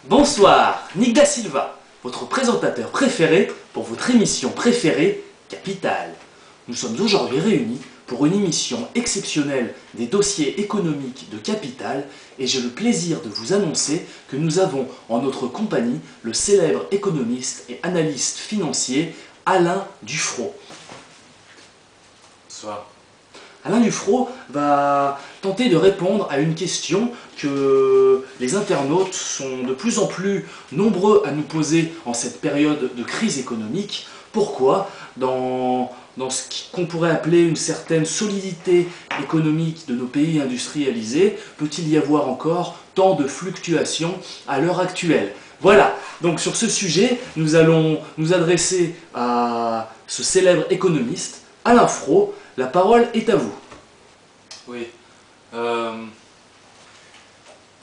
Bonsoir, Nick Da Silva, votre présentateur préféré pour votre émission préférée, Capital. Nous sommes aujourd'hui réunis pour une émission exceptionnelle des dossiers économiques de Capital et j'ai le plaisir de vous annoncer que nous avons en notre compagnie le célèbre économiste et analyste financier Alain Dufrot. Bonsoir. Alain Dufrot va tenter de répondre à une question que les internautes sont de plus en plus nombreux à nous poser en cette période de crise économique. Pourquoi, dans ce qu'on pourrait appeler une certaine solidité économique de nos pays industrialisés, peut-il y avoir encore tant de fluctuations à l'heure actuelle? Voilà, donc sur ce sujet, nous allons nous adresser à ce célèbre économiste, Alain Dufrot. La parole est à vous. Oui.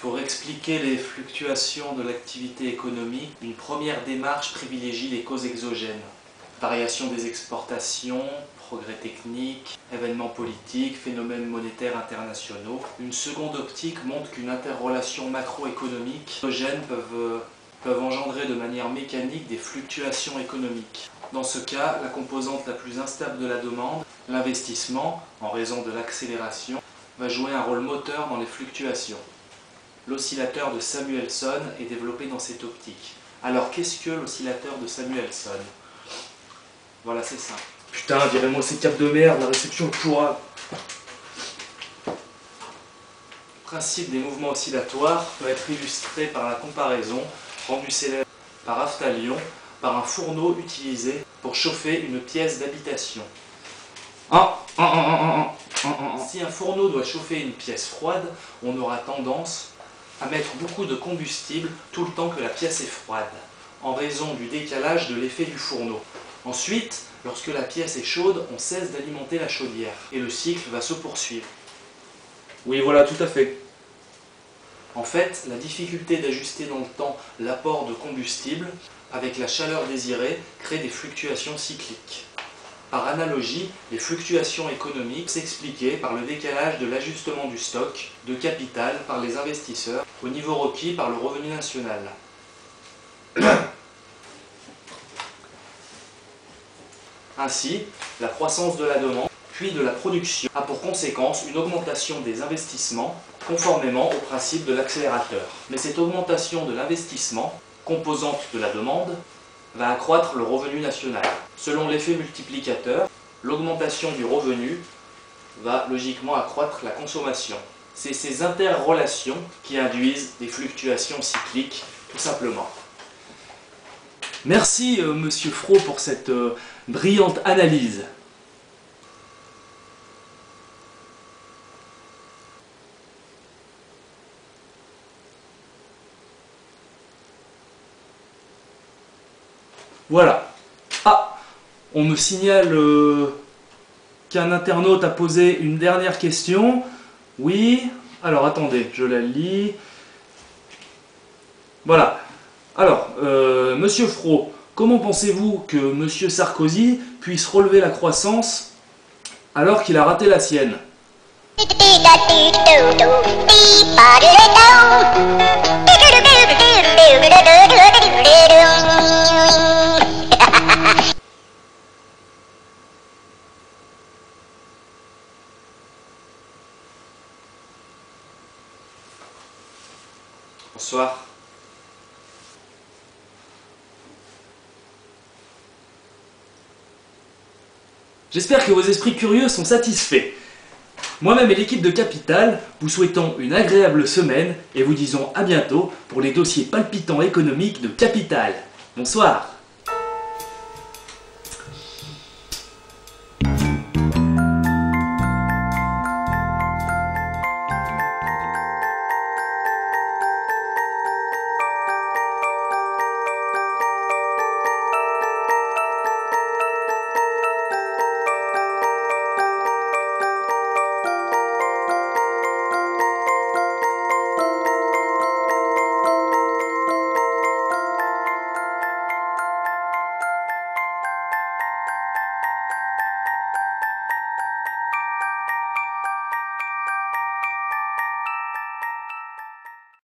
Pour expliquer les fluctuations de l'activité économique, une première démarche privilégie les causes exogènes. Variation des exportations, progrès techniques, événements politiques, phénomènes monétaires internationaux. Une seconde optique montre qu'une interrelation macroéconomique exogène peuvent engendrer de manière mécanique des fluctuations économiques. Dans ce cas, la composante la plus instable de la demande, l'investissement, en raison de l'accélération, va jouer un rôle moteur dans les fluctuations. L'oscillateur de Samuelson est développé dans cette optique. Alors qu'est-ce que l'oscillateur de Samuelson? Voilà, c'est ça. Putain, virez-moi ces capes de merde, la réception pourra. Le principe des mouvements oscillatoires peut être illustré par la comparaison, rendue célèbre par Aftalion, par un fourneau utilisé pour chauffer une pièce d'habitation. Si un fourneau doit chauffer une pièce froide, on aura tendance à mettre beaucoup de combustible tout le temps que la pièce est froide, en raison du décalage de l'effet du fourneau. Ensuite, lorsque la pièce est chaude, on cesse d'alimenter la chaudière, et le cycle va se poursuivre. Oui, voilà, tout à fait. En fait, la difficulté d'ajuster dans le temps l'apport de combustible avec la chaleur désirée crée des fluctuations cycliques. Par analogie, les fluctuations économiques s'expliquaient par le décalage de l'ajustement du stock de capital par les investisseurs au niveau requis par le revenu national. Ainsi, la croissance de la demande puis de la production a pour conséquence une augmentation des investissements conformément au principe de l'accélérateur. Mais cette augmentation de l'investissement, composante de la demande, va accroître le revenu national. Selon l'effet multiplicateur, l'augmentation du revenu va logiquement accroître la consommation. C'est ces interrelations qui induisent des fluctuations cycliques, tout simplement. Merci Monsieur Fro pour cette brillante analyse. Voilà. Ah, on me signale qu'un internaute a posé une dernière question. Oui. Alors attendez, je la lis. Voilà. Alors, Monsieur Fro, comment pensez-vous que Monsieur Sarkozy puisse relever la croissance alors qu'il a raté la sienne? Bonsoir. J'espère que vos esprits curieux sont satisfaits. Moi-même et l'équipe de Capital vous souhaitons une agréable semaine et vous disons à bientôt pour les dossiers palpitants économiques de Capital. Bonsoir.